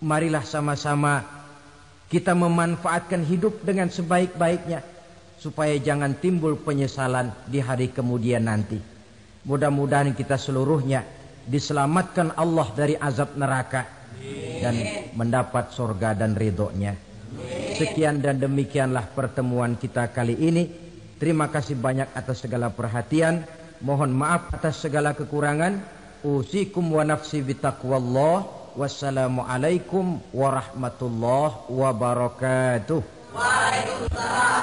marilah sama-sama kita memanfaatkan hidup dengan sebaik-baiknya supaya jangan timbul penyesalan di hari kemudian nanti. Mudah-mudahan kita seluruhnya diselamatkan Allah dari azab neraka dan mendapat surga dan ridhonya. Sekian dan demikianlah pertemuan kita kali ini. Terima kasih banyak atas segala perhatian. Mohon maaf atas segala kekurangan. Usikum wa nafsi bitaqwallah. Wassalamualaikum warahmatullahi wabarakatuh. Waalaikumsalam.